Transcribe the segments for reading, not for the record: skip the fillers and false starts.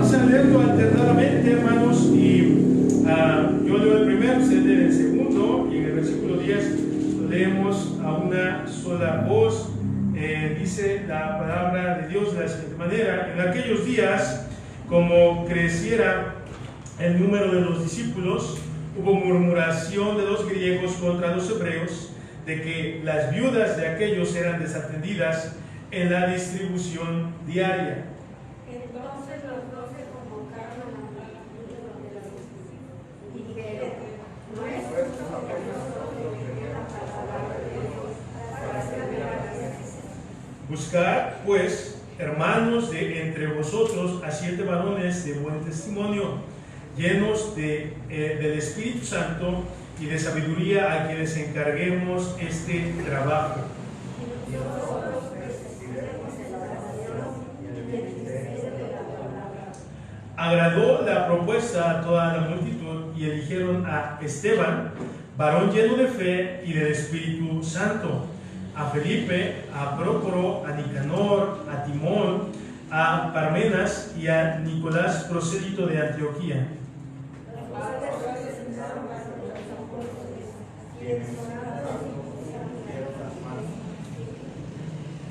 vamos a leerlo alternadamente, hermanos, y yo leo el primero, usted lee el segundo, y en el versículo 10 lo leemos a una sola voz. Dice la palabra de Dios de la siguiente manera: en aquellos días, como creciera el número de los discípulos, hubo murmuración de los griegos contra los hebreos, de que las viudas de aquellos eran desatendidas en la distribución diaria. Entonces los 12 convocaron a la de la discípulos y dijeron: no es justo que nosotros lleguemos a la palabra de Dios para hacer gracias. Buscad, pues, hermanos, de entre vosotros a 7 varones de buen testimonio, llenos del Espíritu Santo y de sabiduría, a quienes encarguemos este trabajo. Agradó la propuesta a toda la multitud y eligieron a Esteban, varón lleno de fe y del Espíritu Santo, a Felipe, a Prócoro, a Nicanor, a Timón, a Parmenas y a Nicolás, prosélito de Antioquía.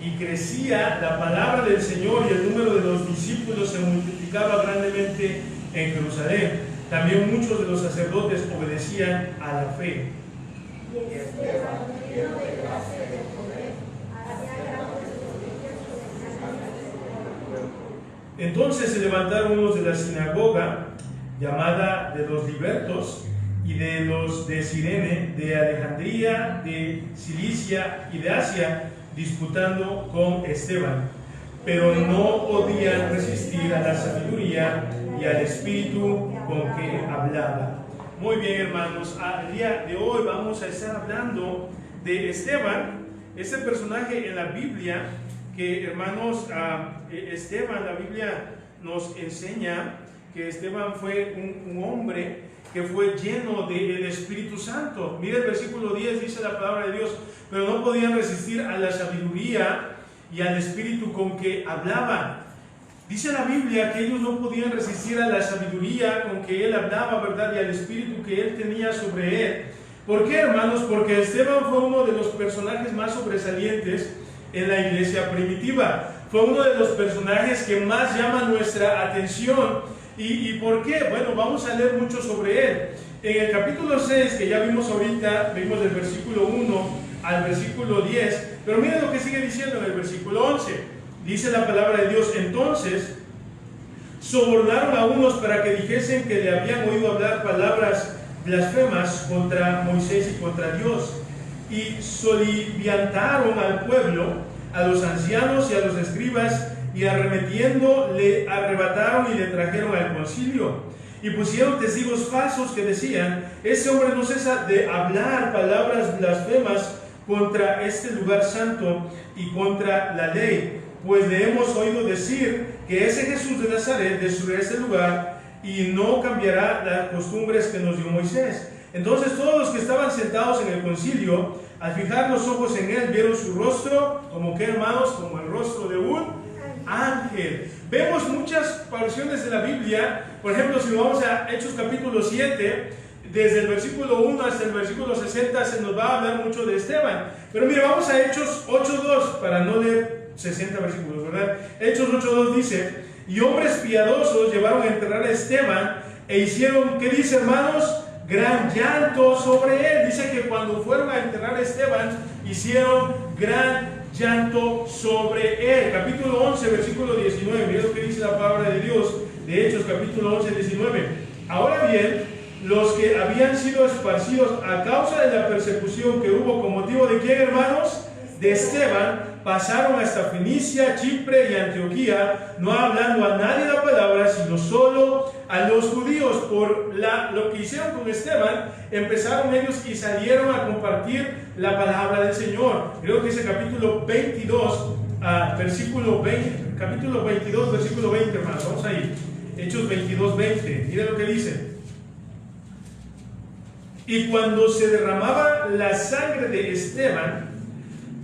Y crecía la palabra del Señor y el número de los discípulos se multiplicaba grandemente en Jerusalén. También muchos de los sacerdotes obedecían a la fe. Entonces se levantaron unos de la sinagoga, llamada de los libertos, y de los de Cirene, de Alejandría, de Cilicia y de Asia, disputando con Esteban, pero no podían resistir a la sabiduría y al espíritu con que hablaba. Muy bien, hermanos, el día de hoy vamos a estar hablando de Esteban, ese personaje en la Biblia que, hermanos, Esteban, la Biblia nos enseña que Esteban fue un hombre que fue lleno del Espíritu Santo. Mira el versículo 10, dice la palabra de Dios: pero no podían resistir a la sabiduría y al espíritu con que hablaba. Dice la Biblia que ellos no podían resistir a la sabiduría con que él hablaba, ¿verdad? Y al espíritu que él tenía sobre él. ¿Por qué, hermanos? Porque Esteban fue uno de los personajes más sobresalientes en la iglesia primitiva. Fue uno de los personajes que más llama nuestra atención. ¿Y por qué? Bueno, vamos a leer mucho sobre él. En el capítulo 6, que ya vimos ahorita, vimos del versículo 1 al versículo 10, pero miren lo que sigue diciendo en el versículo 11. Dice la palabra de Dios: entonces sobornaron a unos para que dijesen que le habían oído hablar palabras blasfemas contra Moisés y contra Dios, y soliviantaron al pueblo, a los ancianos y a los escribas, y arremetiendo le arrebataron y le trajeron al concilio, y pusieron testigos falsos que decían: ese hombre no cesa de hablar palabras blasfemas contra este lugar santo y contra la ley, pues le hemos oído decir que ese Jesús de Nazaret destruirá este lugar y no cambiará las costumbres que nos dio Moisés. Entonces todos los que estaban sentados en el concilio, al fijar los ojos en él, vieron su rostro como que, hermanos, como el rostro de un ángel. Vemos muchas porciones de la Biblia. Por ejemplo, si vamos a Hechos capítulo 7, desde el versículo 1 hasta el versículo 60 se nos va a hablar mucho de Esteban. Pero mire, vamos a Hechos 8.2 para no leer 60 versículos, ¿verdad? Hechos 8.2 dice: y hombres piadosos llevaron a enterrar a Esteban e hicieron, ¿qué dice, hermanos? Gran llanto sobre él. Dice que cuando fueron a enterrar a Esteban, hicieron gran llanto sobre él. Capítulo 11, versículo 19. Mira lo que dice la palabra de Dios de Hechos, capítulo 11, 19. Ahora bien, los que habían sido esparcidos a causa de la persecución que hubo con motivo de ¿quién, hermanos? De Esteban, pasaron hasta Fenicia, Chipre y Antioquía, no hablando a nadie la palabra, sino solo a los judíos. Por lo que hicieron con Esteban, empezaron ellos y salieron a compartir la palabra del Señor. Creo que dice capítulo 22, versículo 20, capítulo 22, versículo 20, hermanos. Vamos ahí. Hechos 22, 20. Mira lo que dice. Y cuando se derramaba la sangre de Esteban,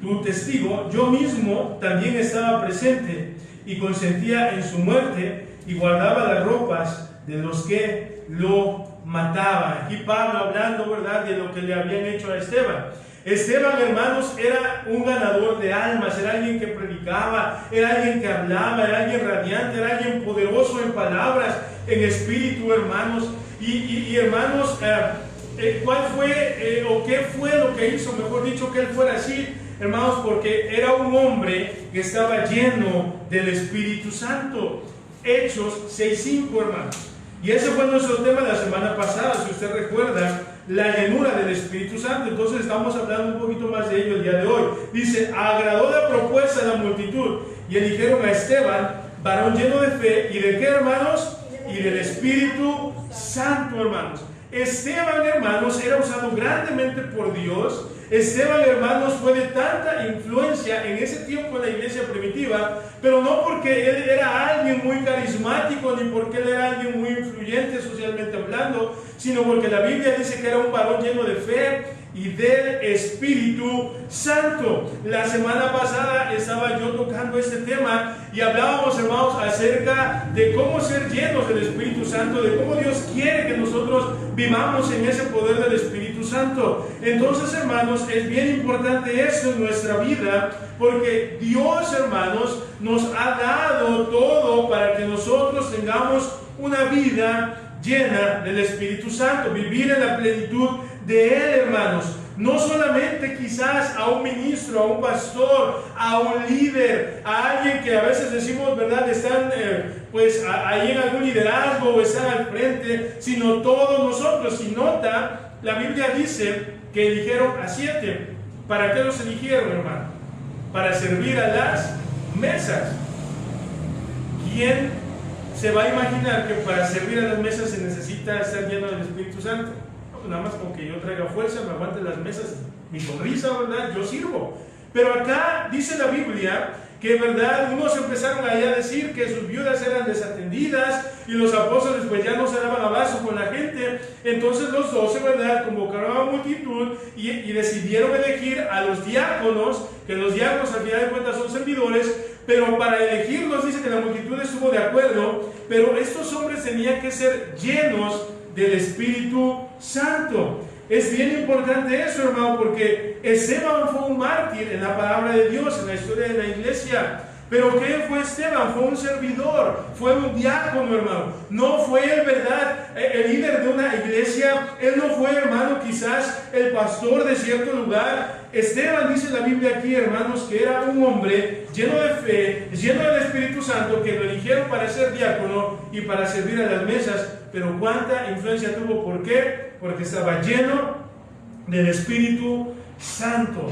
tu testigo, yo mismo también estaba presente y consentía en su muerte, y guardaba las ropas de los que lo mataban. Aquí Pablo hablando, ¿verdad?, de lo que le habían hecho a Esteban. Esteban, hermanos, era un ganador de almas, era alguien que predicaba, era alguien que hablaba, era alguien radiante, era alguien poderoso en palabras, en espíritu, hermanos. Y hermanos, ¿cuál fue o qué fue lo que hizo, mejor dicho, que él fuera así? Hermanos, porque era un hombre que estaba lleno del Espíritu Santo. Hechos 6:5, hermanos. Y ese fue nuestro tema la semana pasada, si usted recuerda, la llenura del Espíritu Santo. Entonces estamos hablando un poquito más de ello el día de hoy. Dice, agradó la propuesta a la multitud y eligieron a Esteban, varón lleno de fe, ¿y de qué, hermanos? Y del Espíritu Santo, hermanos. Esteban, hermanos, era usado grandemente por Dios. Esteban, hermanos, fue de tanta influencia en ese tiempo en la iglesia primitiva, pero no porque él era alguien muy carismático, ni porque él era alguien muy influyente socialmente hablando, sino porque la Biblia dice que era un varón lleno de fe y del Espíritu Santo. La semana pasada estaba yo tocando este tema y hablábamos, hermanos, acerca de cómo ser llenos del Espíritu Santo, de cómo Dios quiere que nosotros vivamos en ese poder del Espíritu Santo. Entonces, hermanos, es bien importante esto en nuestra vida, porque Dios, hermanos, nos ha dado todo para que nosotros tengamos una vida llena del Espíritu Santo, vivir en la plenitud de Él, hermanos. No solamente quizás a un ministro, a un pastor, a un líder, a alguien que a veces decimos, ¿verdad?, están ahí en algún liderazgo o están al frente, sino todos nosotros. Si nota, la Biblia dice que eligieron a 7. ¿Para qué los eligieron, hermano? Para servir a las mesas. ¿Quién se va a imaginar que para servir a las mesas se necesita estar lleno del Espíritu Santo? Nada más con que yo traiga fuerza, me aguante las mesas, mi sonrisa, ¿verdad?, yo sirvo. Pero acá dice la Biblia que, ¿verdad?, unos empezaron ahí a decir que sus viudas eran desatendidas y los apóstoles pues ya no se daban abasto con la gente. Entonces los 12, ¿verdad?, convocaron a la multitud y decidieron elegir a los diáconos, que los diáconos al final de cuentas son servidores, pero para elegirlos dice que la multitud estuvo de acuerdo, pero estos hombres tenían que ser llenos del Espíritu Santo. Es bien importante eso, hermano, porque Esteban fue un mártir en la palabra de Dios, en la historia de la iglesia. Pero ¿qué fue Esteban? Fue un servidor, fue un diácono, hermano. No fue el, ¿verdad?, el líder de una iglesia. Él no fue, hermano, quizás el pastor de cierto lugar. Esteban, dice la Biblia aquí, hermanos, que era un hombre lleno de fe, lleno del Espíritu Santo, que lo eligieron para ser diácono y para servir a las mesas. Pero ¿cuánta influencia tuvo? ¿Por qué? Porque estaba lleno del Espíritu Santo.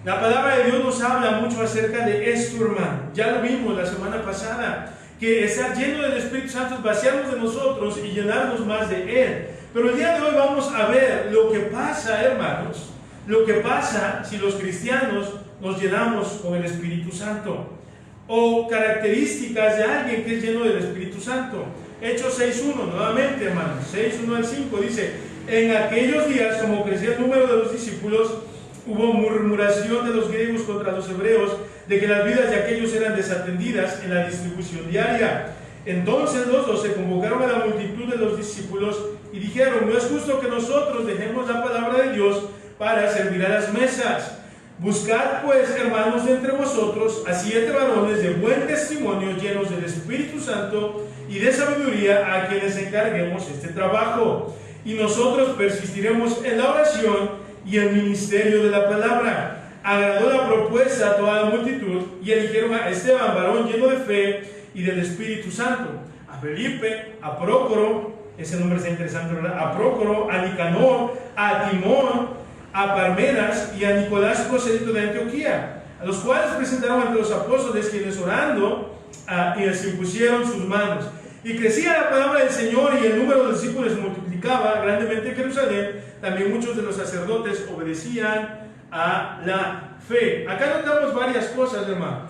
La palabra de Dios nos habla mucho acerca de esto, hermano. Ya lo vimos la semana pasada, que estar lleno del Espíritu Santo es vaciarnos de nosotros y llenarnos más de Él. Pero el día de hoy vamos a ver lo que pasa, hermanos, lo que pasa si los cristianos nos llenamos con el Espíritu Santo, o características de alguien que es lleno del Espíritu Santo. Hechos 6:1, nuevamente, hermanos, 6:1 al 5, dice: en aquellos días, como crecía el número de los discípulos, hubo murmuración de los griegos contra los hebreos, de que las vidas de aquellos eran desatendidas en la distribución diaria. Entonces los 12 convocaron a la multitud de los discípulos y dijeron: no es justo que nosotros dejemos la palabra de Dios para servir a las mesas. Buscad pues, hermanos, de entre vosotros a 7 varones de buen testimonio, llenos del Espíritu Santo y de sabiduría, a quienes encarguemos este trabajo. Y nosotros persistiremos en la oración y el ministerio de la palabra. Agradó la propuesta a toda la multitud y eligieron a Esteban, varón lleno de fe y del Espíritu Santo, a Felipe, a Prócoro, ese nombre está interesante, ¿verdad?, a Prócoro, a Nicanor, a Timón, a Parmenas y a Nicolás, procedente de Antioquía, a los cuales presentaron ante los apóstoles, quienes orando y les impusieron sus manos. Y crecía la palabra del Señor, y el número de discípulos se multiplicaba grandemente en Jerusalén. También muchos de los sacerdotes obedecían a la fe. Acá notamos varias cosas, hermano.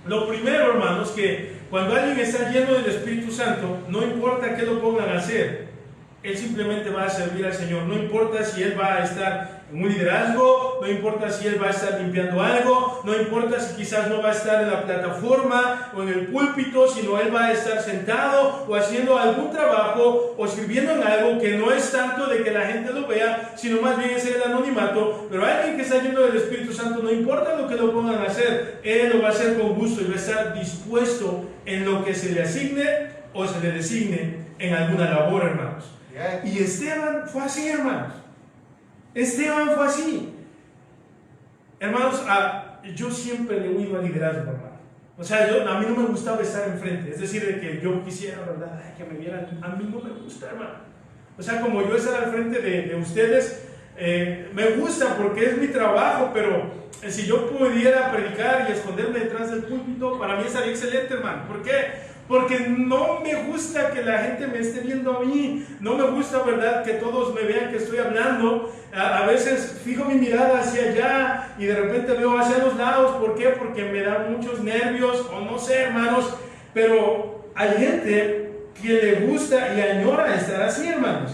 Lo primero, hermanos, que cuando alguien está lleno del Espíritu Santo, no importa qué lo pongan a hacer, él simplemente va a servir al Señor. No importa si él va a estar en un liderazgo, no importa si él va a estar limpiando algo, no importa si quizás no va a estar en la plataforma o en el púlpito, sino él va a estar sentado o haciendo algún trabajo o sirviendo en algo que no es tanto de que la gente lo vea, sino más bien es el anonimato. Pero alguien que está lleno del Espíritu Santo, no importa lo que lo pongan a hacer, él lo va a hacer con gusto y va a estar dispuesto en lo que se le asigne o se le designe en alguna labor, hermanos. Y Esteban fue así, hermanos. Esteban fue así. Hermanos, yo siempre le he huido al liderazgo, hermano. O sea, a mí no me gustaba estar enfrente. Es decir, de que yo quisiera, ¿verdad?, que me vieran. A mí no me gusta, hermano. O sea, como yo estar al frente de ustedes, me gusta porque es mi trabajo, pero si yo pudiera predicar y esconderme detrás del púlpito, para mí estaría excelente, hermano. ¿Por qué? Porque no me gusta que la gente me esté viendo a mí, no me gusta, ¿verdad?, que todos me vean que estoy hablando. A veces fijo mi mirada hacia allá y de repente veo hacia los lados. ¿Por qué? Porque me dan muchos nervios, o no sé, hermanos, pero hay gente que le gusta y añora estar así, hermanos.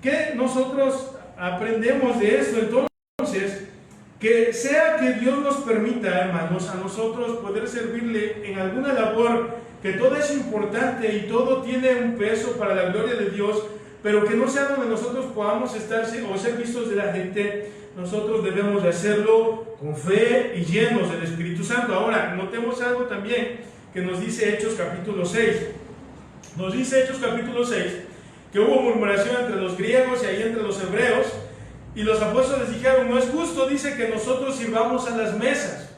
¿Qué nosotros aprendemos de esto? Entonces, que sea que Dios nos permita, hermanos, a nosotros poder servirle en alguna labor, que todo es importante y todo tiene un peso para la gloria de Dios, pero que no sea donde nosotros podamos estar o ser vistos de la gente. Nosotros debemos de hacerlo con fe y llenos del Espíritu Santo. Ahora, notemos algo también que nos dice Hechos capítulo 6. Nos dice Hechos capítulo 6 que hubo murmuración entre los griegos y ahí entre los hebreos, y los apóstoles dijeron: no es justo, dice, que nosotros sirvamos a las mesas.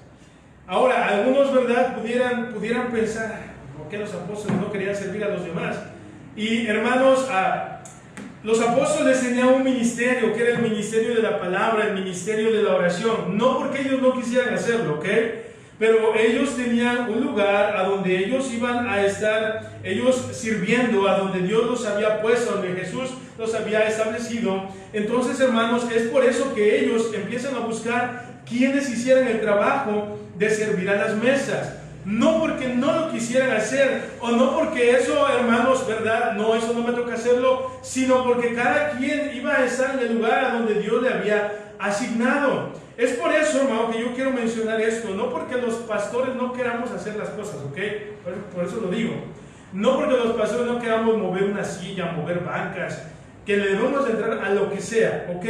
Ahora, algunos, ¿verdad?, pudieran pensar: ¿por qué los apóstoles no querían servir a los demás? Y hermanos, los apóstoles tenían un ministerio, que era el ministerio de la palabra, el ministerio de la oración. No porque ellos no quisieran hacerlo, ¿ok? Pero ellos tenían un lugar a donde ellos iban a estar, ellos sirviendo, a donde Dios los había puesto, donde Jesús los había establecido. Entonces, hermanos, es por eso que ellos empiezan a buscar quienes hicieran el trabajo de servir a las mesas. No porque no lo quisieran hacer, o no porque eso, hermanos, ¿verdad?, no, eso no me toca hacerlo, sino porque cada quien iba a estar en el lugar a donde Dios le había asignado. Es por eso, hermano, que yo quiero mencionar esto. No porque los pastores no queramos hacer las cosas, ¿ok? Por eso lo digo. No porque los pastores no queramos mover una silla, mover bancas, que le debemos entrar a lo que sea, ¿ok?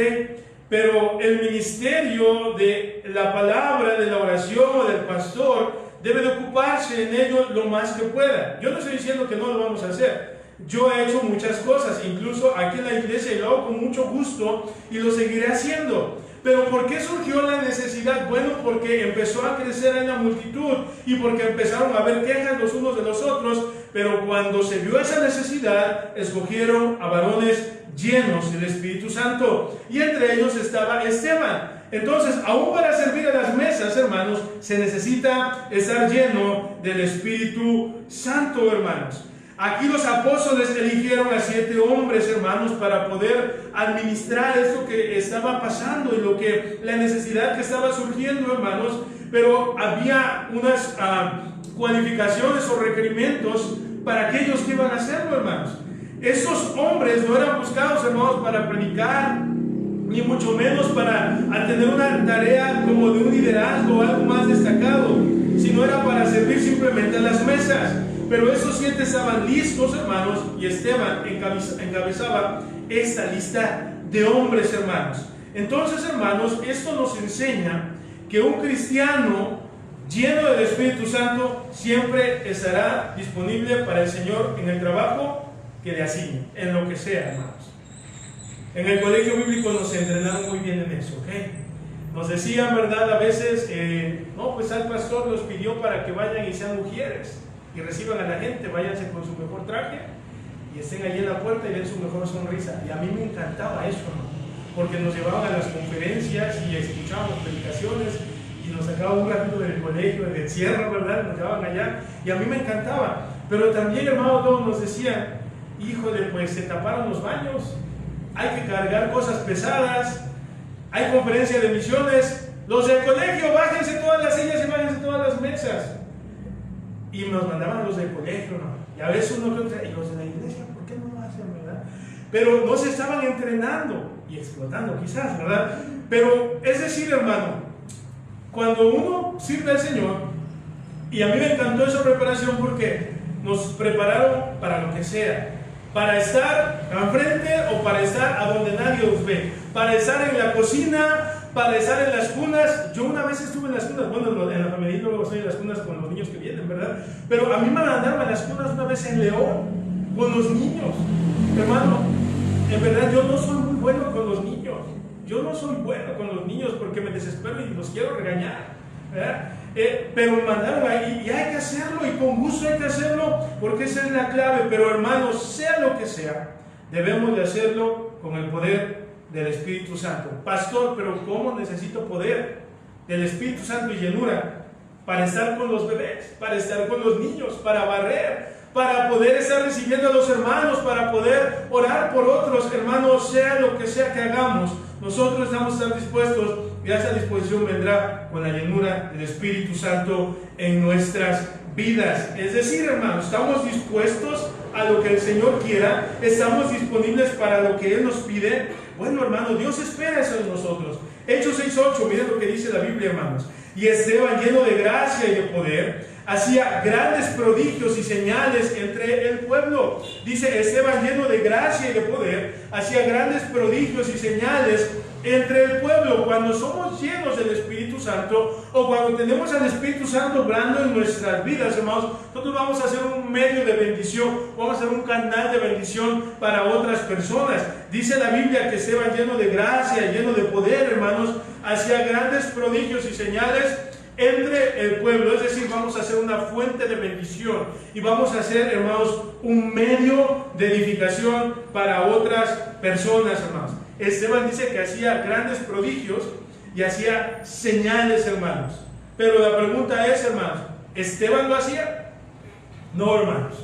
Pero el ministerio de la palabra, de la oración o del pastor debe de ocuparse en ello lo más que pueda. Yo no estoy diciendo que no lo vamos a hacer. Yo he hecho muchas cosas, incluso aquí en la iglesia, y lo hago con mucho gusto y lo seguiré haciendo. Pero ¿por qué surgió la necesidad? Bueno, porque empezó a crecer en la multitud y porque empezaron a haber quejas los unos de los otros. Pero cuando se vio esa necesidad, escogieron a varones llenos del Espíritu Santo, y entre ellos estaba Esteban. Entonces, aún para servir a las mesas, hermanos, se necesita estar lleno del Espíritu Santo, hermanos. Aquí los apóstoles eligieron a 7 hombres, hermanos, para poder administrar esto que estaba pasando y la necesidad que estaba surgiendo, hermanos. Pero había unas cualificaciones o requerimientos para aquellos que iban a hacerlo, hermanos. Estos hombres no eran buscados, hermanos, para predicar, ni mucho menos para tener una tarea como de un liderazgo o algo más destacado, sino era para servir simplemente a las mesas. Pero esos 7 estaban listos, hermanos, y Esteban encabezaba esta lista de hombres, hermanos. Entonces, hermanos, esto nos enseña que un cristiano lleno del Espíritu Santo siempre estará disponible para el Señor en el trabajo que le asigne, en lo que sea, hermanos. En el colegio bíblico nos entrenaron muy bien en eso, ¿ok? Nos decían, ¿verdad?, a veces, no, pues al pastor los pidió para que vayan y sean mujeres y reciban a la gente, váyanse con su mejor traje y estén allí en la puerta y den su mejor sonrisa. Y a mí me encantaba eso, ¿no? Porque nos llevaban a las conferencias y escuchábamos predicaciones y nos sacaban un ratito del colegio, del encierro, ¿verdad? Nos llevaban allá y a mí me encantaba. Pero también, hermanos, todos nos decían: híjole, pues se taparon los baños, hay que cargar cosas pesadas, hay conferencia de misiones, los del colegio, bájense todas las sillas y bájense todas las mesas. Y nos mandaban los del colegio, ¿no? Y a veces uno que otra, y los de la iglesia, ¿por qué no lo hacen, ¿verdad? Pero no se estaban entrenando y explotando quizás, ¿verdad? Pero es decir, hermano, cuando uno sirve al Señor, y a mí me encantó esa preparación porque nos prepararon para lo que sea, para estar enfrente o para estar a donde nadie os ve, para estar en la cocina, para estar en las cunas. Yo una vez estuve en las cunas, bueno, en la familia luego estoy en las cunas con los niños que vienen, ¿verdad? Pero a mí me mandaron a las cunas una vez en León, con los niños. Hermano, en verdad yo no soy muy bueno con los niños. Yo no soy bueno con los niños porque me desespero y los quiero regañar, ¿verdad? Pero me mandaron ahí y hay que hacerlo, y con gusto hay que hacerlo, porque esa es la clave. Pero hermanos, sea lo que sea, debemos de hacerlo con el poder del Espíritu Santo. Pastor, pero ¿cómo necesito poder del Espíritu Santo y llenura? Para estar con los bebés, para estar con los niños, para barrer, para poder estar recibiendo a los hermanos, para poder orar por otros. Hermanos, sea lo que sea que hagamos, nosotros estamos tan dispuestos, y a esa disposición vendrá con la llenura del Espíritu Santo en nuestras vidas. Es decir, hermanos, estamos dispuestos a lo que el Señor quiera, estamos disponibles para lo que Él nos pide. Bueno, hermanos, Dios espera eso de nosotros. Hechos 6:8, miren lo que dice la Biblia, hermanos. Y Esteban, lleno de gracia y de poder, hacía grandes prodigios y señales entre el pueblo. Dice, Esteban, lleno de gracia y de poder, hacía grandes prodigios y señales entre el pueblo. Cuando somos llenos del Espíritu Santo, o cuando tenemos al Espíritu Santo obrando en nuestras vidas, hermanos, nosotros vamos a ser un medio de bendición, vamos a ser un canal de bendición para otras personas. Dice la Biblia que Esteban, lleno de gracia, lleno de poder, hermanos, hacía grandes prodigios y señales entre el pueblo. Es decir, vamos a ser una fuente de bendición y vamos a ser, hermanos, un medio de edificación para otras personas, hermanos. Esteban dice que hacía grandes prodigios y hacía señales, hermanos. Pero la pregunta es, hermanos, ¿Esteban lo hacía? No, hermanos.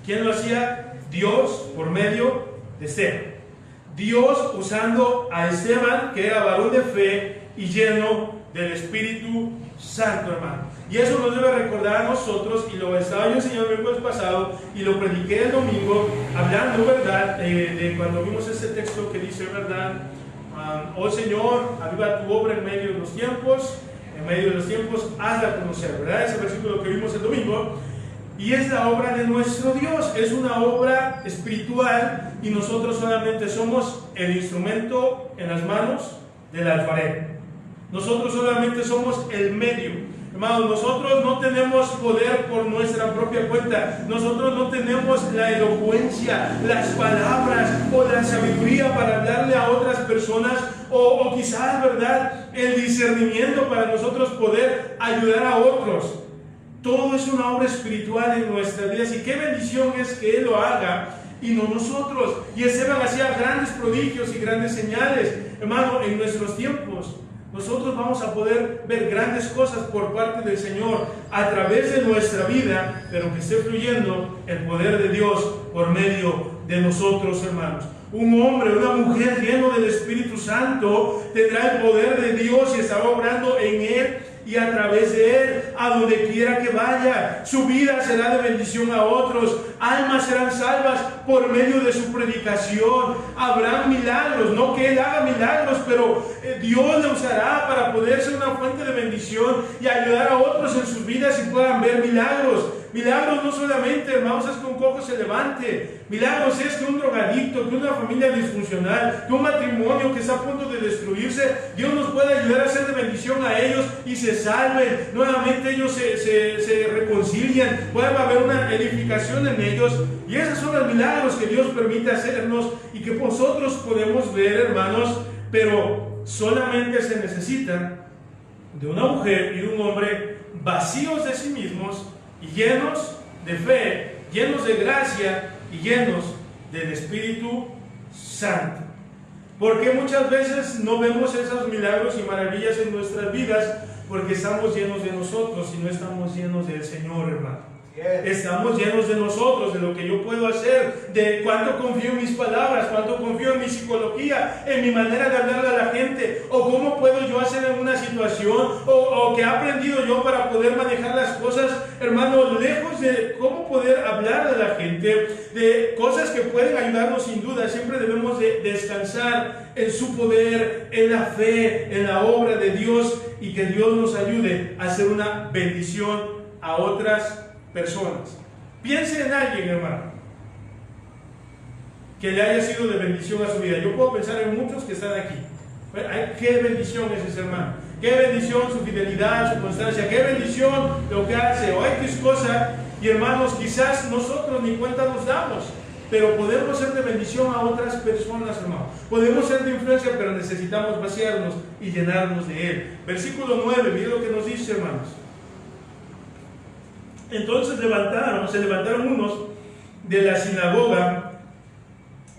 ¿Quién lo hacía? Dios por medio de Esteban. Dios usando a Esteban, que era varón de fe y lleno del Espíritu Santo, hermano. Y eso nos debe recordar a nosotros, y lo estaba yo enseñando el jueves pasado y lo prediqué el domingo, hablando, ¿verdad? De cuando vimos este texto que dice, ¿verdad? Oh Señor, aviva tu obra en medio de los tiempos, hazla conocer, ¿verdad? Ese versículo que vimos el domingo. Y es la obra de nuestro Dios, es una obra espiritual, y nosotros solamente somos el instrumento en las manos del alfarero. Nosotros solamente somos el medio. Hermanos, nosotros no tenemos poder por nuestra propia cuenta. Nosotros no tenemos la elocuencia, las palabras o la sabiduría para hablarle a otras personas, o quizás, ¿verdad?, el discernimiento para nosotros poder ayudar a otros. Todo es una obra espiritual en nuestras vidas, y qué bendición es que Él lo haga y no nosotros. Y Esteban hacía grandes prodigios y grandes señales. Hermano, en nuestros tiempos nosotros vamos a poder ver grandes cosas por parte del Señor a través de nuestra vida, pero que esté fluyendo el poder de Dios por medio de nosotros, hermanos. Un hombre, una mujer lleno del Espíritu Santo tendrá el poder de Dios y estará obrando en él y a través de él, a donde quiera que vaya. Su vida será de bendición a otros. Almas serán salvas por medio de su predicación. Habrán milagros, no que él haga milagros, pero Dios le usará para poder ser una fuente de bendición y ayudar a otros en sus vidas y puedan ver milagros. Milagros no solamente, hermanos, es que un cojo se levante. Milagros es que un drogadicto, que una familia disfuncional, que un matrimonio que está a punto de destruirse, Dios nos puede ayudar a ser de bendición a ellos y se salven. Nuevamente ellos se reconcilian, puede haber una edificación en ellos. Y esos son los milagros que Dios permite hacernos y que nosotros podemos ver, hermanos. Pero solamente se necesita de una mujer y de un hombre vacíos de sí mismos y llenos de fe, llenos de gracia y llenos del Espíritu Santo. Porque muchas veces no vemos esos milagros y maravillas en nuestras vidas porque estamos llenos de nosotros y no estamos llenos del Señor, hermano. Estamos llenos de nosotros, de lo que yo puedo hacer, de cuánto confío en mis palabras, cuánto confío en mi psicología, en mi manera de hablarle a la gente, o cómo puedo yo hacer en una situación, o qué he aprendido yo para poder manejar las cosas, hermano, lejos de cómo poder hablarle a la gente, de cosas que pueden ayudarnos sin duda. Siempre debemos de descansar en su poder, en la fe, en la obra de Dios, y que Dios nos ayude a hacer una bendición a otras personas. Piense en alguien, hermano, que le haya sido de bendición a su vida. Yo puedo pensar en muchos que están aquí. Qué bendición es ese hermano, qué bendición su fidelidad, su constancia, qué bendición lo que hace, o X cosa. Y hermanos, quizás nosotros ni cuenta nos damos, pero podemos ser de bendición a otras personas, hermano. Podemos ser de influencia, pero necesitamos vaciarnos y llenarnos de Él. Versículo 9, mire lo que nos dice, hermanos. Entonces se levantaron unos de la sinagoga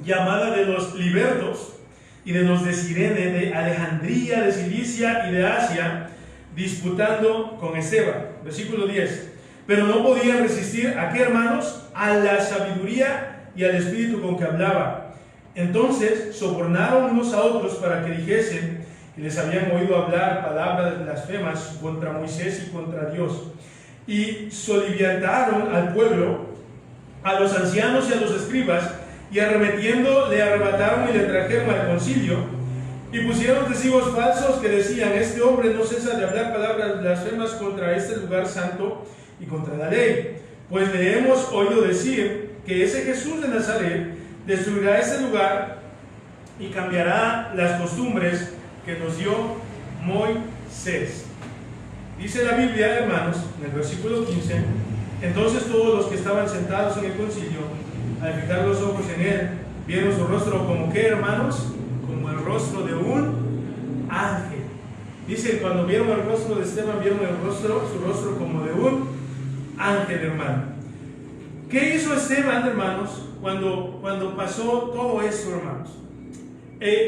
llamada de los libertos y de los de Cirene, de Alejandría, de Cilicia y de Asia, disputando con Esteban. Versículo 10. Pero no podían resistir, ¿a qué, hermanos? A la sabiduría y al espíritu con que hablaba. Entonces sobornaron unos a otros para que dijesen que les habían oído hablar palabras blasfemas contra Moisés y contra Dios. Y soliviantaron al pueblo, a los ancianos y a los escribas, y arremetiendo le arrebataron y le trajeron al concilio, y pusieron testigos falsos que decían: este hombre no cesa de hablar palabras blasfemas contra este lugar santo y contra la ley, pues le hemos oído decir que ese Jesús de Nazaret destruirá ese lugar y cambiará las costumbres que nos dio Moisés. Dice la Biblia, hermanos, en el versículo 15: entonces todos los que estaban sentados en el concilio, al fijar los ojos en él, vieron su rostro como ¿qué, hermanos? Como el rostro de un ángel. Dice, cuando vieron el rostro de Esteban, vieron su rostro como de un ángel, hermano. ¿Qué hizo Esteban, hermanos, cuando pasó todo esto, hermanos?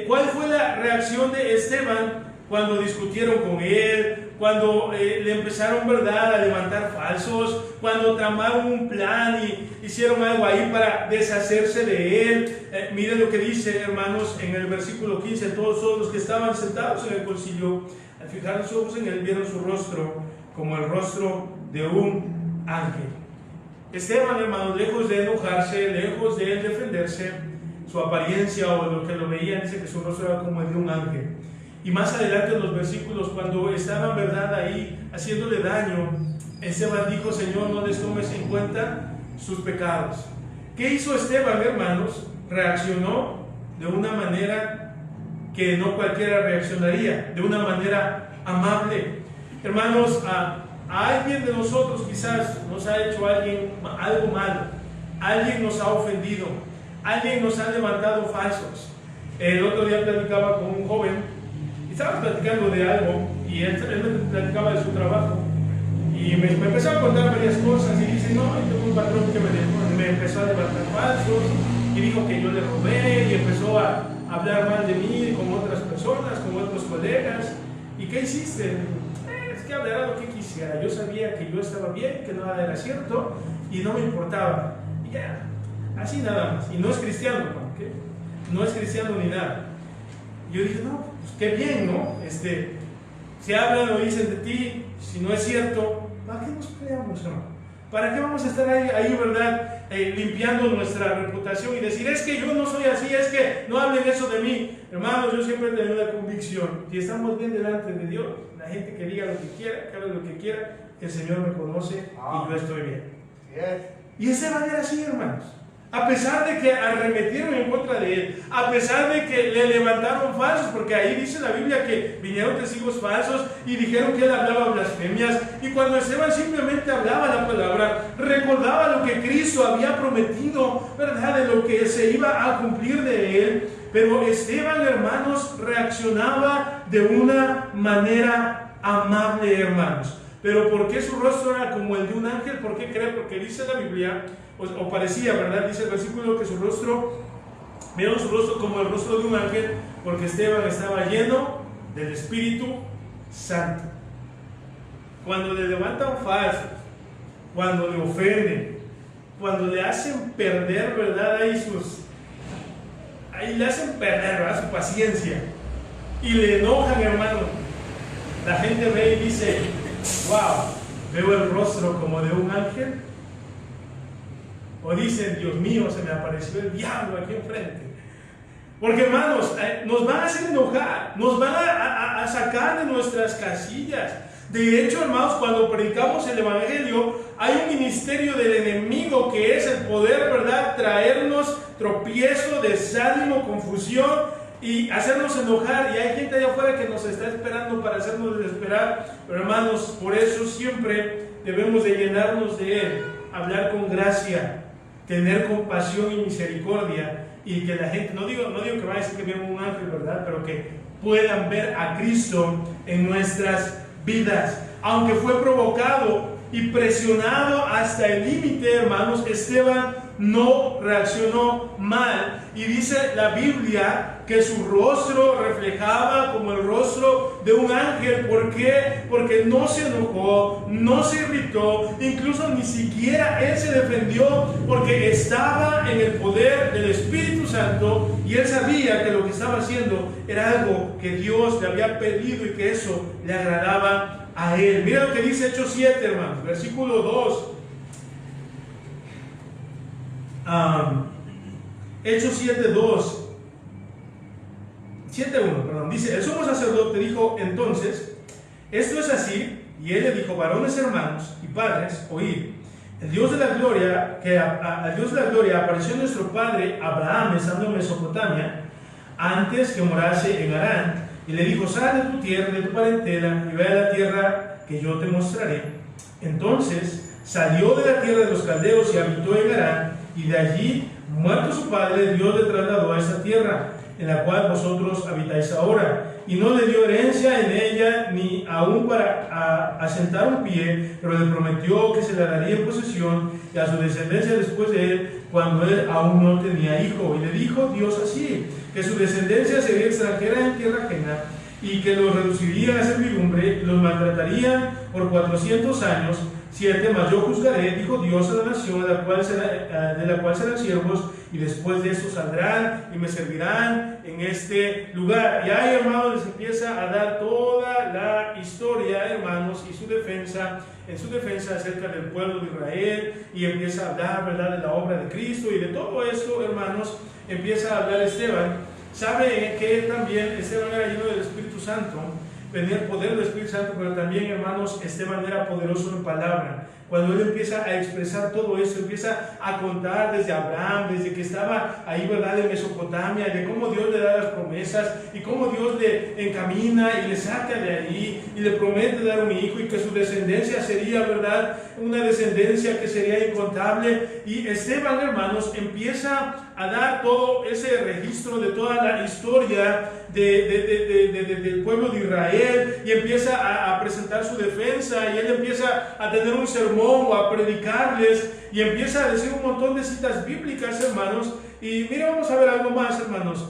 ¿Cuál fue la reacción de Esteban cuando discutieron con él? Cuando le empezaron, ¿verdad?, a levantar falsos, cuando tramaron un plan y hicieron algo ahí para deshacerse de él. Miren lo que dice, hermanos, en el versículo 15: todos los que estaban sentados en el concilio, al fijar los ojos en él, vieron su rostro como el rostro de un ángel. Esteban, hermanos, lejos de enojarse, lejos de él defenderse, su apariencia o lo que lo veían, dice que su rostro era como el de un ángel. Y más adelante en los versículos, cuando estaban, verdad, ahí haciéndole daño, Esteban dijo: Señor, no les tomes en cuenta sus pecados. ¿Qué hizo Esteban, hermanos? Reaccionó de una manera que no cualquiera reaccionaría, de una manera amable. Hermanos, a alguien de nosotros quizás nos ha hecho algo malo, alguien nos ha ofendido, alguien nos ha levantado falsos. El otro día platicaba con un joven. Estábamos platicando de algo y él me platicaba de su trabajo y me empezó a contar varias cosas y dice: no, yo tengo un patrón que me empezó a levantar falsos y dijo que yo le robé, y empezó a hablar mal de mí con otras personas, con otros colegas. ¿Y qué hiciste? Es que hablara lo que quisiera. Yo sabía que yo estaba bien, que nada era cierto y no me importaba. Y ya, así nada más. Y no es cristiano, ¿no? No es cristiano ni nada. Yo dije: no, pues qué bien, ¿no? Si hablan o dicen de ti, si no es cierto, ¿para qué nos peleamos, hermano? ¿Para qué vamos a estar ahí, verdad, limpiando nuestra reputación y decir: es que yo no soy así, es que no hablen eso de mí? Hermanos, yo siempre he tenido la convicción: si estamos bien delante de Dios, la gente que diga lo que quiera, que hable lo que quiera, el Señor me conoce y yo estoy bien. Y esa manera así, hermanos. A pesar de que arremetieron en contra de él, a pesar de que le levantaron falsos, porque ahí dice la Biblia que vinieron testigos falsos y dijeron que él hablaba blasfemias, y cuando Esteban simplemente hablaba la palabra, recordaba lo que Cristo había prometido, ¿verdad?, de lo que se iba a cumplir de él. Pero Esteban, hermanos, reaccionaba de una manera amable, hermanos. Pero ¿por qué su rostro era como el de un ángel? ¿Por qué cree? Porque dice la Biblia, o parecía, ¿verdad? Dice el versículo que vieron su rostro como el rostro de un ángel, porque Esteban estaba lleno del Espíritu Santo. Cuando le levantan falsos, cuando le ofenden, cuando le hacen perder, ¿verdad? Ahí le hacen perder, ¿verdad?, su paciencia, y le enojan, hermano. La gente ve y dice: wow, veo el rostro como de un ángel. O dicen: Dios mío, se me apareció el diablo aquí enfrente. Porque, hermanos, nos van a hacer enojar, nos van a sacar de nuestras casillas. De hecho, hermanos, cuando predicamos el Evangelio, hay un ministerio del enemigo que es el poder, ¿verdad?, traernos tropiezo, desánimo, confusión y hacernos enojar. Y hay gente allá afuera que nos está esperando para hacernos desesperar. Pero, hermanos, por eso siempre debemos de llenarnos de Él, hablar con gracia, tener compasión y misericordia, y que la gente, no digo que vaya a decir que vean un ángel, ¿verdad?, pero que puedan ver a Cristo en nuestras vidas. Aunque fue provocado y presionado hasta el límite, hermanos, Esteban no reaccionó mal. Y dice la Biblia que su rostro reflejaba como el rostro de un ángel. ¿Por qué? Porque no se enojó, no se irritó, incluso ni siquiera él se defendió, porque estaba en el poder del Espíritu Santo y él sabía que lo que estaba haciendo era algo que Dios le había pedido y que eso le agradaba a él. Mira lo que dice Hechos 7, hermanos, versículo 2. Hechos 7:2, 7:1, perdón, dice: el sumo sacerdote dijo entonces: esto es así. Y él le dijo: varones, hermanos y padres, oíd. El Dios de la gloria, al Dios de la gloria apareció nuestro padre Abraham estando en Mesopotamia, antes que morase en Harán, y le dijo: sal de tu tierra, de tu parentela, y ve a la tierra que yo te mostraré. Entonces salió de la tierra de los caldeos y habitó en Harán, y de allí, muerto su padre, Dios le trasladó a esta tierra, en la cual vosotros habitáis ahora, y no le dio herencia en ella, ni aún para asentar un pie, pero le prometió que se la daría en posesión y a su descendencia después de él, cuando él aún no tenía hijo. Y le dijo Dios así: que su descendencia sería extranjera en tierra ajena, y que los reduciría a servidumbre, y los maltratarían por 400 años. 7, mas yo juzgaré, dijo Dios, a la nación de la cual serán siervos, y después de eso saldrán y me servirán en este lugar. Y ahí, hermanos, les empieza a dar toda la historia, hermanos, y su defensa acerca del pueblo de Israel, y empieza a hablar, ¿verdad?, de la obra de Cristo, y de todo esto, hermanos, empieza a hablar Esteban. Sabe que también Esteban era lleno del Espíritu Santo, tenía el poder del Espíritu Santo, pero también, hermanos, Esteban era poderoso en palabra. Cuando él empieza a expresar todo eso, empieza a contar desde Abraham, desde que estaba ahí, ¿verdad?, en Mesopotamia, de cómo Dios le da las promesas y cómo Dios le encamina y le saca de ahí y le promete dar un hijo, y que su descendencia sería, ¿verdad?, una descendencia que sería incontable. Y Esteban, hermanos, empieza a dar todo ese registro de toda la historia del pueblo de Israel, y empieza a presentar su defensa, y él empieza a tener un sermón o a predicarles, y empieza a decir un montón de citas bíblicas, hermanos. Y mira, vamos a ver algo más, hermanos.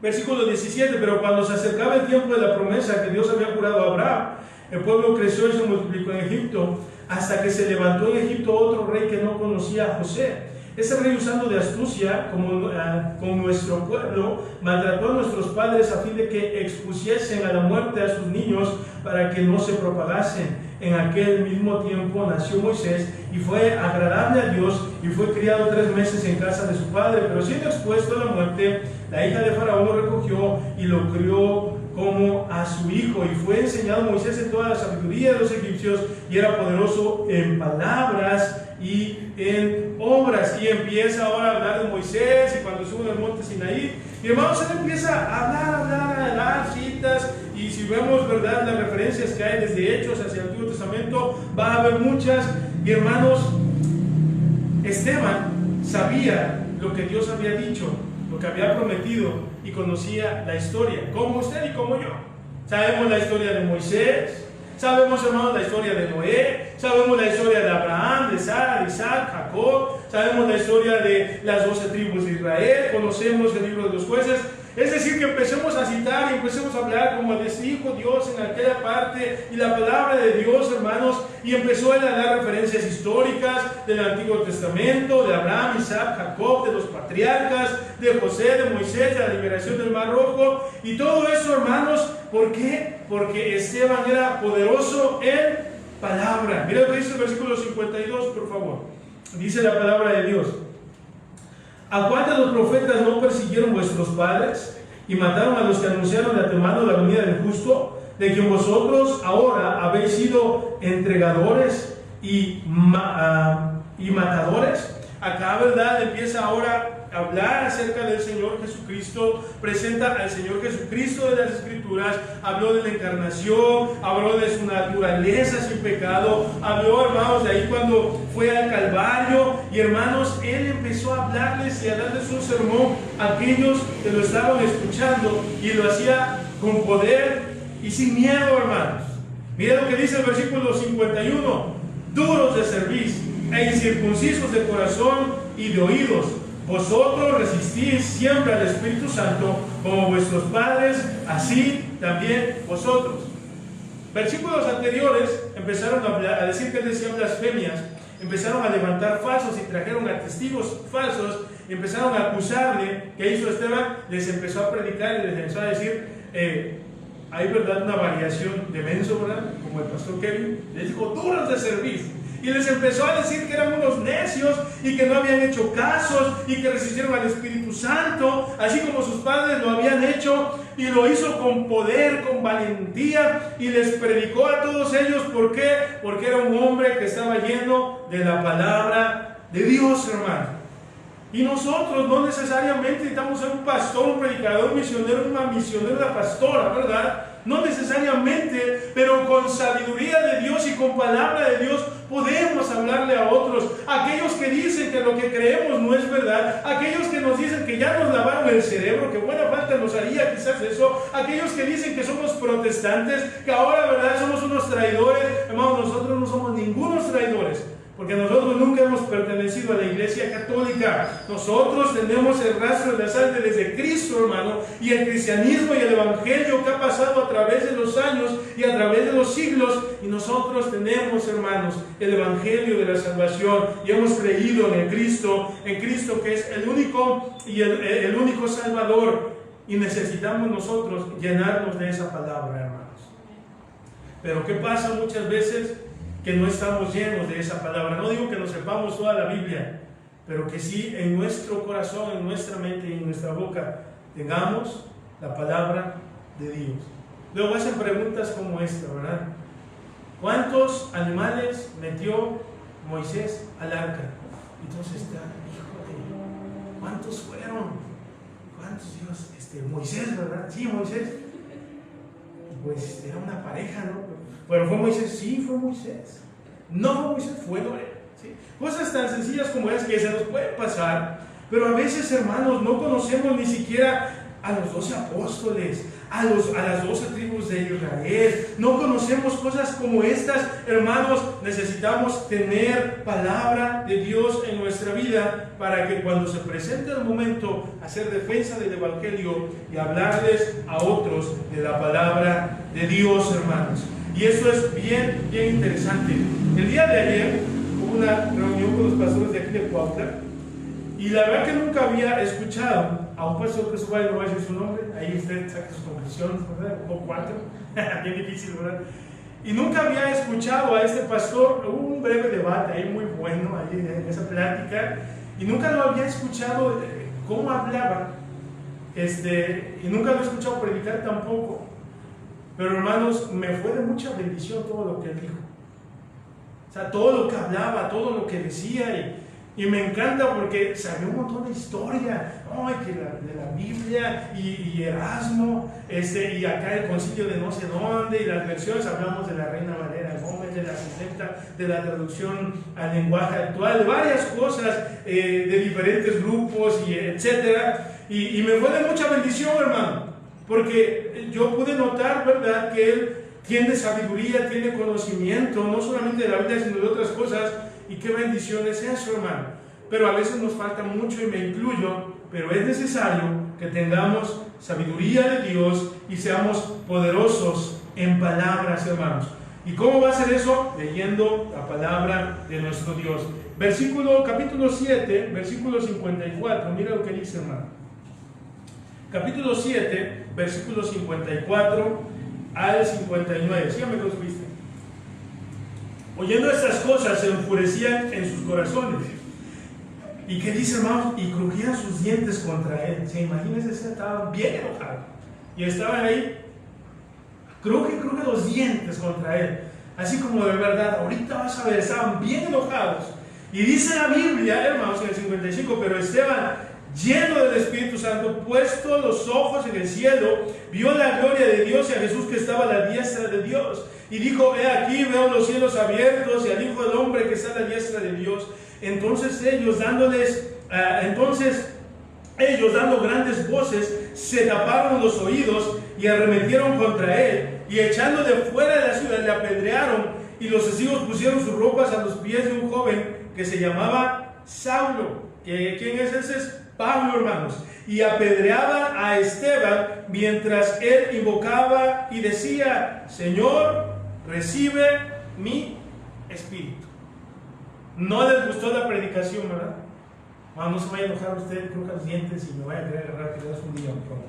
Versículo 17: pero cuando se acercaba el tiempo de la promesa que Dios había jurado a Abraham, el pueblo creció y se multiplicó en Egipto, hasta que se levantó en Egipto otro rey que no conocía a José. Ese rey, usando de astucia con nuestro pueblo, maltrató a nuestros padres a fin de que expusiesen a la muerte a sus niños para que no se propagasen. En aquel mismo tiempo nació Moisés y fue agradable a Dios, y fue criado 3 meses en casa de su padre. Pero siendo expuesto a la muerte, la hija de Faraón lo recogió y lo crió como a su hijo. Y fue enseñado Moisés en toda la sabiduría de los egipcios, y era poderoso en palabras y en obras. Y empieza ahora a hablar de Moisés y cuando sube al monte Sinaí. Y hermanos, él empieza a hablar citas. Y si vemos, ¿verdad?, las referencias que hay desde Hechos hacia el Antiguo Testamento, va a haber muchas. Y hermanos, Esteban sabía lo que Dios había dicho, lo que había prometido, y conocía la historia, como usted y como yo. Sabemos la historia de Moisés, sabemos, hermanos, la historia de Noé, sabemos la historia de Abraham, de Sara, de Isaac, Jacob, sabemos la historia de las 12 tribus de Israel, conocemos el libro de los jueces. Es decir, que empecemos a citar y empecemos a hablar como dijo Dios en aquella parte y la palabra de Dios, hermanos, y empezó él a dar referencias históricas del Antiguo Testamento, de Abraham, Isaac, Jacob, de los patriarcas, de José, de Moisés, de la liberación del Mar Rojo, y todo eso, hermanos, ¿por qué? Porque Esteban era poderoso en palabra. Mira lo que dice el versículo 52, por favor. Dice la palabra de Dios: ¿a cuántos de los profetas no persiguieron vuestros padres y mataron a los que anunciaron de antemano la venida del justo, de quien vosotros ahora habéis sido entregadores y matadores? Acá, ¿verdad?, empieza ahora a hablar acerca del Señor Jesucristo, presenta al Señor Jesucristo de las Escrituras, habló de la encarnación, habló de su naturaleza sin pecado, habló, hermanos, de ahí cuando fue al Calvario, y hermanos, él empezó a hablarles y a darles un sermón a aquellos que lo estaban escuchando, y lo hacía con poder y sin miedo, hermanos. Mira lo que dice el versículo 51: duros de cerviz e incircuncisos de corazón y de oídos, vosotros resistís siempre al Espíritu Santo, como vuestros padres, así también vosotros. Versículos anteriores empezaron a decir que él decía blasfemias, empezaron a levantar falsos y trajeron a testigos falsos, empezaron a acusarle. ¿Qué hizo Esteban? Les empezó a predicar y les empezó a decir, hay, ¿verdad?, una variación de menso, ¿verdad?, como el pastor Kevin, les dijo duros de servir. Y les empezó a decir que eran unos necios y que no habían hecho casos y que resistieron al Espíritu Santo, así como sus padres lo habían hecho, y lo hizo con poder, con valentía, y les predicó a todos ellos. ¿Por qué? Porque era un hombre que estaba lleno de la palabra de Dios, hermano. Y nosotros no necesariamente necesitamos ser un pastor, un predicador, un misionero, una misionera, una pastora, ¿verdad? No necesariamente, pero con sabiduría de Dios y con palabra de Dios podemos hablarle a otros. Aquellos que dicen que lo que creemos no es verdad, aquellos que nos dicen que ya nos lavaron el cerebro, que buena falta nos haría quizás eso, aquellos que dicen que somos protestantes, que ahora, ¿verdad?, somos unos traidores. Hermanos, nosotros no somos ningunos traidores, porque nosotros nunca hemos pertenecido a la Iglesia Católica. Nosotros tenemos el rastro de la sangre desde Cristo, hermano, y el cristianismo y el Evangelio que ha pasado a través de los años y a través de los siglos, y nosotros tenemos, hermanos, el Evangelio de la salvación, y hemos creído en Cristo que es el único y el único Salvador, y necesitamos nosotros llenarnos de esa palabra, hermanos. Pero ¿qué pasa muchas veces? Que no estamos llenos de esa palabra. No digo que nos sepamos toda la Biblia, pero que sí en nuestro corazón, en nuestra mente y en nuestra boca tengamos la palabra de Dios. Luego hacen preguntas como esta, ¿verdad? ¿Cuántos animales metió Moisés al arca? Entonces está, híjole, ¿cuántos fueron? ¿Cuántos Dios? Moisés, ¿verdad? Sí, Moisés. Pues era una pareja, ¿no? Pero ¿fue Moisés? Sí, fue Moisés. No fue Moisés, fue Noé, ¿sí? Cosas tan sencillas como es que se nos puede pasar, pero a veces, hermanos, no conocemos ni siquiera a los 12 apóstoles, a las 12 tribus de Israel. No conocemos cosas como estas, hermanos. Necesitamos tener palabra de Dios en nuestra vida para que cuando se presente el momento hacer defensa del Evangelio y hablarles a otros de la palabra de Dios, hermanos. Y eso es bien, bien interesante. El día de ayer hubo una reunión con los pastores de aquí de Cuautla, y la verdad que nunca había escuchado a un pastor que suba, y no va a decir su nombre, ahí usted saca sus conclusiones, ¿verdad? O 4, bien difícil, ¿verdad? Y nunca había escuchado a este pastor. Hubo un breve debate ahí muy bueno, ahí en esa plática, y nunca lo había escuchado cómo hablaba, y nunca lo he escuchado predicar tampoco. Pero, hermanos, me fue de mucha bendición todo lo que él dijo. O sea, todo lo que hablaba, todo lo que decía, y me encanta porque sabía un montón de historia, que de la Biblia, y Erasmo, y acá el concilio de no sé dónde, y las versiones, hablamos de la Reina Valera Gómez, de la 60, de la traducción al lenguaje actual, de varias cosas, de diferentes grupos, y etcétera, y me fue de mucha bendición, hermano, porque yo pude notar, ¿verdad?, que él tiene sabiduría, tiene conocimiento, no solamente de la Biblia, sino de otras cosas. Y qué bendición es eso, hermano. pero a veces nos falta mucho y me incluyo, pero es necesario que tengamos sabiduría de Dios y seamos poderosos en palabras, hermanos. ¿Y cómo va a ser eso? Leyendo la palabra de nuestro Dios. Capítulo 7, versículo 54, mira lo que dice, hermano. Capítulo 7, versículo 54 al 59. Síganme con su vista. Oyendo estas cosas se enfurecían en sus corazones. ¿Y qué dice, hermanos? Y crujían sus dientes contra él. ¿Se imaginan? Estaban bien enojados. Y estaban ahí, cruje los dientes contra él. Así como de verdad, ahorita vas a ver, estaban bien enojados. Y dice la Biblia, hermanos, en el 55, pero Esteban, lleno del Espíritu Santo, puesto los ojos en el cielo, vio la gloria de Dios y a Jesús que estaba a la diestra de Dios. Y dijo, he aquí, veo los cielos abiertos y al Hijo del Hombre que está a la diestra de Dios. Entonces ellos, dando grandes voces, se taparon los oídos y arremetieron contra él. Y echándole fuera de la ciudad, le apedrearon. Y los testigos pusieron sus ropas a los pies de un joven que se llamaba Saulo. ¿Quién es ese? Es Pablo, hermanos. Y apedreaban a Esteban mientras él invocaba y decía, Señor, recibe mi espíritu. No les gustó la predicación, ¿verdad? No se vaya a enojar usted, cruja los dientes y me vaya a querer agarrar que le das un día, por favor.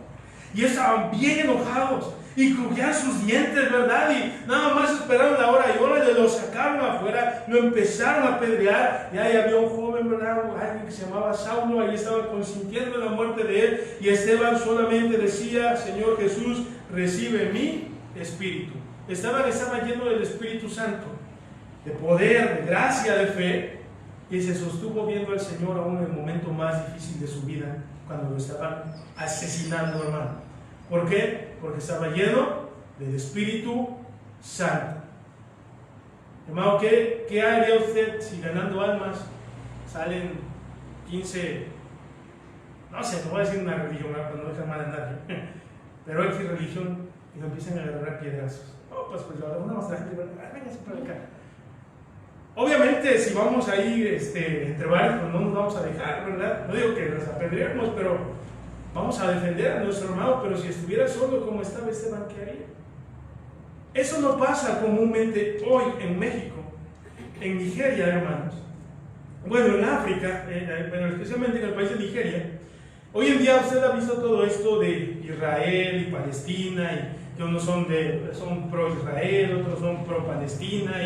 Y estaban bien enojados y crujían sus dientes, ¿verdad? Y nada más esperaron la hora y hora, lo sacaron afuera, lo empezaron a apedrear. Y ahí había un joven, ¿verdad? Alguien que se llamaba Saulo, ahí estaba consintiendo la muerte de él. Y Esteban solamente decía, Señor Jesús, recibe mi espíritu. Esteban estaba lleno del Espíritu Santo, de poder, de gracia, de fe, y se sostuvo viendo al Señor aún en el momento más difícil de su vida, cuando lo estaban asesinando, hermano. ¿Por qué? Porque estaba lleno del Espíritu Santo. Hermano, ¿qué haría usted si ganando almas salen 15, no sé, no voy a decir una religión, para no dejar mal a nadie, pero X religión, y lo empiezan a agarrar piedrazos? Oh, pues ahora vamos a la gente, véngase para acá. Obviamente, si vamos ahí entre varios, pues no nos vamos a dejar, ¿verdad? No digo que nos apedreemos, pero vamos a defender a nuestro hermano. Pero si estuviera solo como estaba Esteban, ¿qué haría? Eso no pasa comúnmente hoy en México, en Nigeria, hermanos. Bueno, en África, pero especialmente en el país de Nigeria. Hoy en día usted ha visto todo esto de Israel y Palestina, y que unos son pro-Israel, otros son pro-Palestina,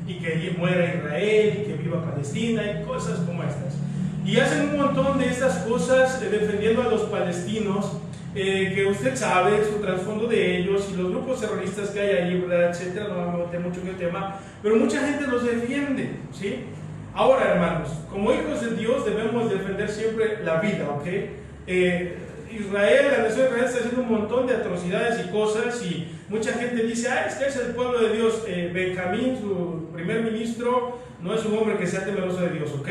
y que muera Israel, y que viva Palestina, y cosas como estas. Y hacen un montón de estas cosas defendiendo a los palestinos, que usted sabe su trasfondo de ellos, y los grupos terroristas que hay ahí, ¿verdad? Etcétera. No vamos a meter mucho en el tema, pero mucha gente los defiende, ¿sí? Ahora, hermanos, como hijos de Dios debemos defender siempre la vida, ¿ok? Israel, la nación de Israel está haciendo un montón de atrocidades y cosas, y mucha gente dice, es que es el pueblo de Dios. Benjamín, su primer ministro, no es un hombre que sea temeroso de Dios, ¿ok?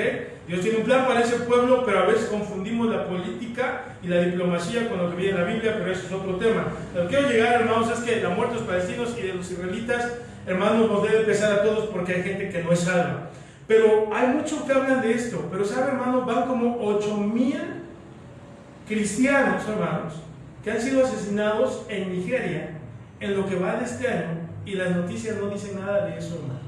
Dios tiene un plan para ese pueblo, pero a veces confundimos la política y la diplomacia con lo que viene en la Biblia, pero eso es otro tema. Lo que quiero llegar, hermanos, es que la muerte de los palestinos y de los israelitas, hermanos, nos debe pesar a todos, porque hay gente que no es salva. Pero hay muchos que hablan de esto, pero saben, hermanos, van como 8,000 cristianos, hermanos, que han sido asesinados en Nigeria en lo que va de este año, y las noticias no dicen nada de eso, hermano.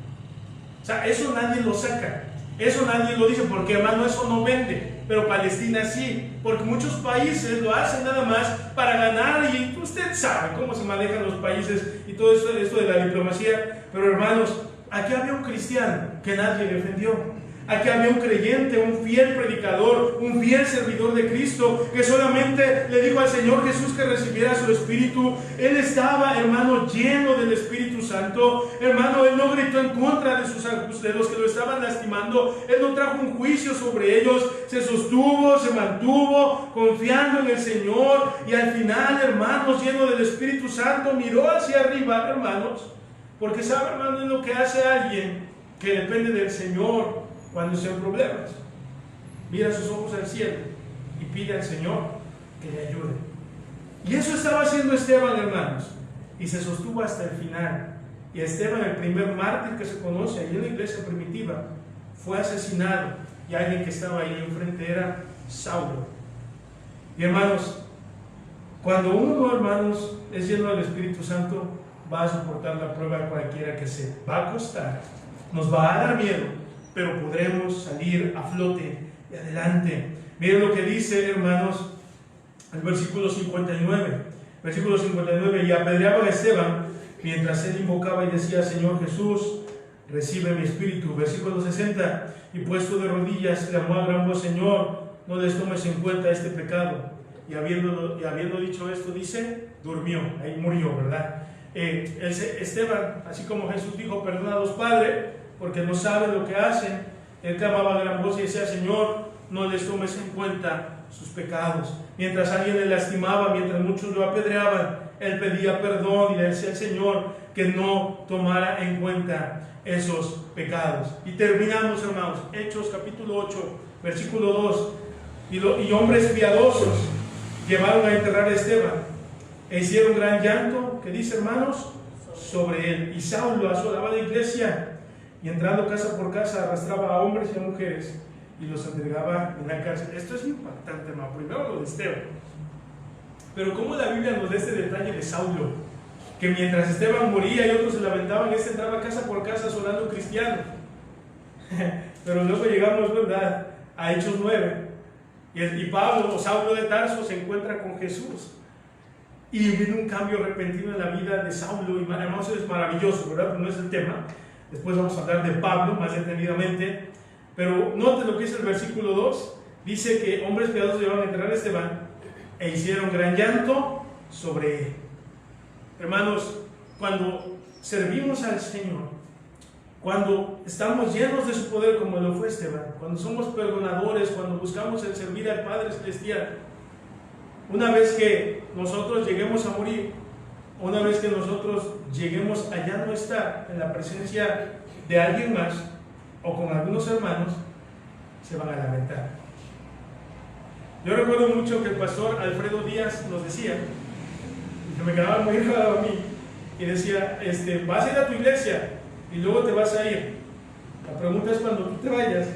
O sea, eso nadie lo saca, eso nadie lo dice, porque, hermano, eso no vende. Pero Palestina sí, porque muchos países lo hacen nada más para ganar, y usted sabe cómo se manejan los países y todo esto de la diplomacia. Pero, hermanos, aquí había un cristiano que nadie defendió. Aquí había un creyente, un fiel predicador, un fiel servidor de Cristo, que solamente le dijo al Señor Jesús que recibiera su Espíritu. Él estaba, hermano, lleno del Espíritu Santo. Hermano, él no gritó en contra de los que lo estaban lastimando. Él no trajo un juicio sobre ellos. Se sostuvo, se mantuvo, confiando en el Señor. Y al final, hermanos, lleno del Espíritu Santo, miró hacia arriba, hermanos. Porque sabe, hermano, es lo que hace alguien que depende del Señor cuando estén problemas. Mira sus ojos al cielo y pide al Señor que le ayude. Y eso estaba haciendo Esteban, hermanos, y se sostuvo hasta el final. Y Esteban, el primer mártir que se conoce ahí en la iglesia primitiva, fue asesinado. y alguien que estaba ahí enfrente era Saulo. Y hermanos, cuando uno, hermanos, es lleno del Espíritu Santo, va a soportar la prueba cualquiera que sea. Va a costar, nos va a dar miedo, pero podremos salir a flote y adelante. Miren lo que dice, hermanos, el versículo 59. Versículo 59, y apedreaban a Esteban mientras él invocaba y decía: Señor Jesús, recibe mi espíritu. Versículo 60, y puesto de rodillas clamó a gran voz: Señor, no les tomes en cuenta este pecado. Y habiendo dicho esto, dice, durmió, ahí murió, ¿verdad? Esteban, así como Jesús dijo: perdónalos, Padre, porque no saben lo que hacen, él clamaba a gran voz y decía: Señor, no les tomes en cuenta sus pecados. Mientras alguien le lastimaba, mientras muchos lo apedreaban, él pedía perdón y le decía al Señor que no tomara en cuenta esos pecados. Y terminamos, hermanos, Hechos capítulo 8, versículo 2. Y hombres piadosos llevaron a enterrar a Esteban e hicieron gran llanto, que dice, hermanos, sobre él. Y Saulo asolaba la iglesia y entrando casa por casa arrastraba a hombres y a mujeres y los entregaba en la cárcel. Esto es impactante, hermano. Primero lo de Esteban, pero cómo la Biblia nos da este detalle de Saulo, que mientras Esteban moría y otros se lamentaban, este entraba casa por casa asolando cristianos. Pero luego llegamos, ¿verdad?, a Hechos 9, y Pablo o Saulo de Tarso se encuentra con Jesús y viene un cambio repentino en la vida de Saulo. Y hermanos, es maravilloso, ¿verdad? Pero no es el tema. Después vamos a hablar de Pablo más detenidamente. Pero note lo que es el versículo 2. Dice que hombres piadosos llevaron a enterrar a Esteban e hicieron gran llanto sobre él. Hermanos, cuando servimos al Señor, cuando estamos llenos de su poder como lo fue Esteban, cuando somos perdonadores, cuando buscamos el servir al Padre Celestial, una vez que nosotros lleguemos a morir, una vez que nosotros lleguemos a ya no estar en la presencia de alguien más o con algunos hermanos, se van a lamentar. Yo recuerdo mucho que el pastor Alfredo Díaz nos decía, que me quedaba muy grabado a mí, y decía, vas a ir a tu iglesia y luego te vas a ir. La pregunta es, cuando tú te vayas,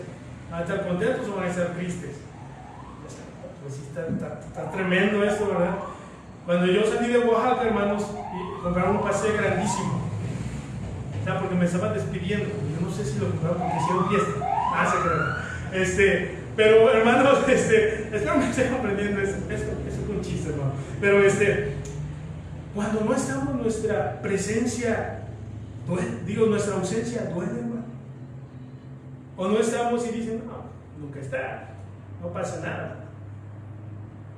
¿van a estar contentos o van a estar tristes? Pues sí, está tremendo esto, ¿verdad? Cuando yo salí de Oaxaca, hermanos, y compraron un paseo grandísimo, o sea, porque me estaban despidiendo. Yo no sé si lo compraron porque hicieron fiesta. Se crean. Pero hermanos, espero que estén aprendiendo esto. Eso es un chiste, hermano. Pero cuando no estamos, nuestra presencia duele, nuestra ausencia duele, hermano. O no estamos y dicen, no, nunca está, no pasa nada.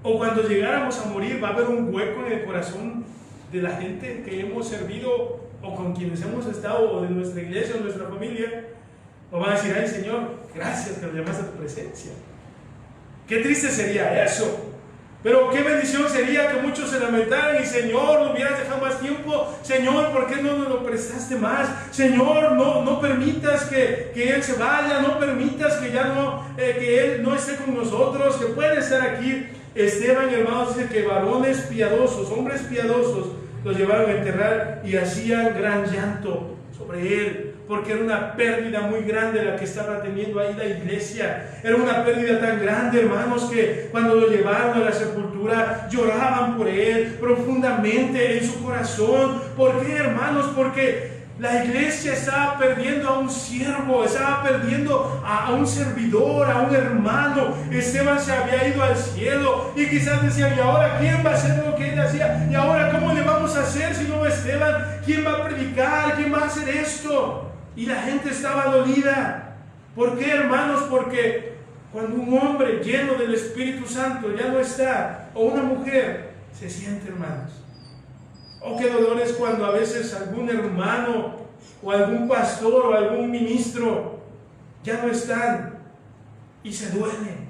O cuando llegáramos a morir, va a haber un hueco en el corazón de la gente que hemos servido o con quienes hemos estado, o de nuestra iglesia o nuestra familia. O van a decir, ay Señor, gracias que nos llamaste a tu presencia. Qué triste sería eso. Pero qué bendición sería que muchos se lamentaran y, Señor, lo hubieras dejado más tiempo. Señor, ¿por qué no nos lo prestaste más? Señor, no permitas que Él se vaya, no permitas que que Él no esté con nosotros, que puede estar aquí. Esteban, hermanos, dice que varones piadosos, hombres piadosos, los llevaron a enterrar y hacían gran llanto sobre él, porque era una pérdida muy grande la que estaba teniendo ahí la iglesia. Era una pérdida tan grande, hermanos, que cuando lo llevaron a la sepultura lloraban por él profundamente en su corazón. ¿Por qué, hermanos? Porque la iglesia estaba perdiendo a un siervo, estaba perdiendo a un servidor, a un hermano. Esteban se había ido al cielo y quizás decían, ¿y ahora quién va a hacer lo que él hacía? ¿Y ahora cómo le vamos a hacer si no Esteban? ¿Quién va a predicar? ¿Quién va a hacer esto? Y la gente estaba dolida. ¿Por qué, hermanos? Porque cuando un hombre lleno del Espíritu Santo ya no está, o una mujer, se siente, hermanos. Oh, qué dolor es cuando a veces algún hermano o algún pastor o algún ministro ya no están y se duelen,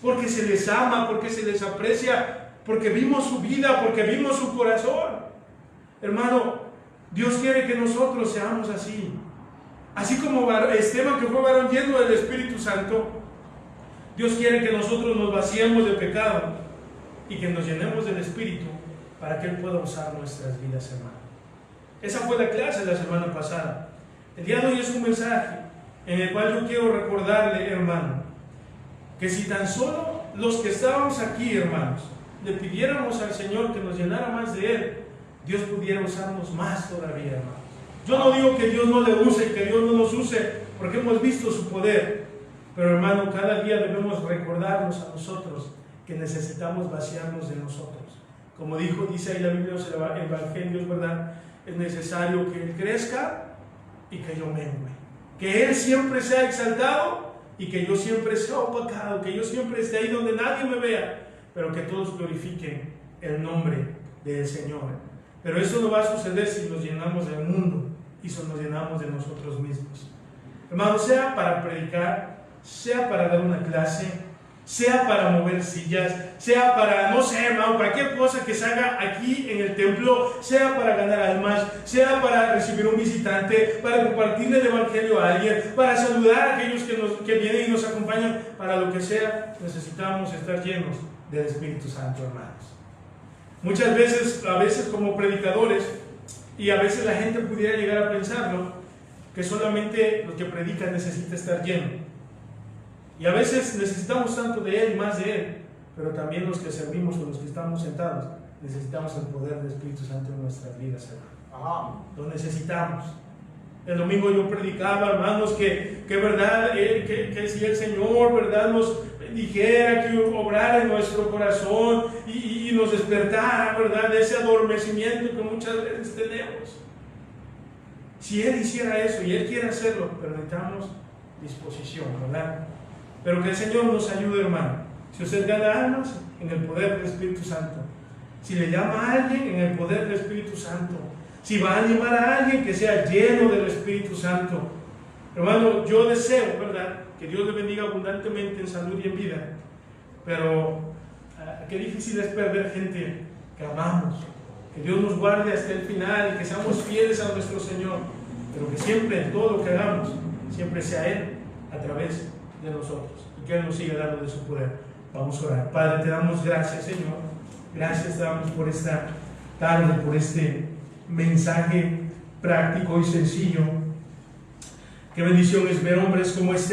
porque se les ama, porque se les aprecia, porque vimos su vida, porque vimos su corazón. Hermano, Dios quiere que nosotros seamos así. Así como Esteban, que fue varón lleno del Espíritu Santo, Dios quiere que nosotros nos vaciemos de pecado y que nos llenemos del Espíritu, para que Él pueda usar nuestras vidas, hermano. Esa fue la clase de la semana pasada. El día de hoy es un mensaje en el cual yo quiero recordarle, hermano, que si tan solo los que estábamos aquí, hermanos, le pidiéramos al Señor que nos llenara más de Él, Dios pudiera usarnos más todavía, hermanos. Yo no digo que Dios no le use, que Dios no nos use, porque hemos visto su poder. Pero hermano, cada día debemos recordarnos a nosotros que necesitamos vaciarnos de nosotros. Como dice ahí la Biblia, el Evangelio, ¿verdad? Es necesario que Él crezca y que yo mengue. Que Él siempre sea exaltado y que yo siempre sea opacado, que yo siempre esté ahí donde nadie me vea, pero que todos glorifiquen el nombre del Señor. Pero eso no va a suceder si nos llenamos del mundo y si nos llenamos de nosotros mismos. Hermano, sea para predicar, sea para dar una clase, sea para mover sillas, sea para, no sé, hermano, cualquier cosa que se haga aquí en el templo, sea para ganar almas, sea para recibir un visitante, para compartirle el Evangelio a alguien, para saludar a aquellos que vienen y nos acompañan, para lo que sea, necesitamos estar llenos del Espíritu Santo, hermanos. Muchas veces, a veces como predicadores, y a veces la gente pudiera llegar a pensarlo, que solamente los que predican necesita estar lleno. Y a veces necesitamos tanto de Él y más de Él, pero también los que servimos o los que estamos sentados necesitamos el poder del Espíritu Santo en nuestras vidas, hermano. Lo necesitamos. El domingo yo predicaba, hermanos, que verdad, que si el Señor, verdad, nos dijera, que obrara en nuestro corazón y nos despertara, verdad, de ese adormecimiento que muchas veces tenemos. Si Él hiciera eso y Él quiere hacerlo, pero necesitamos disposición, ¿verdad? Pero que el Señor nos ayude, hermano. Si usted gana almas, en el poder del Espíritu Santo. Si le llama a alguien, en el poder del Espíritu Santo. Si va a animar a alguien, que sea lleno del Espíritu Santo. Hermano, yo deseo, ¿verdad?, que Dios le bendiga abundantemente en salud y en vida. Pero qué difícil es perder gente que amamos. Que Dios nos guarde hasta el final y que seamos fieles a nuestro Señor. Pero que siempre, en todo lo que hagamos, siempre sea Él a través de nosotros. Y que Él nos siga dando de su poder. Vamos a orar. Padre, te damos gracias, Señor. Gracias te damos por esta tarde, por este mensaje práctico y sencillo. Qué bendición es ver hombres como este.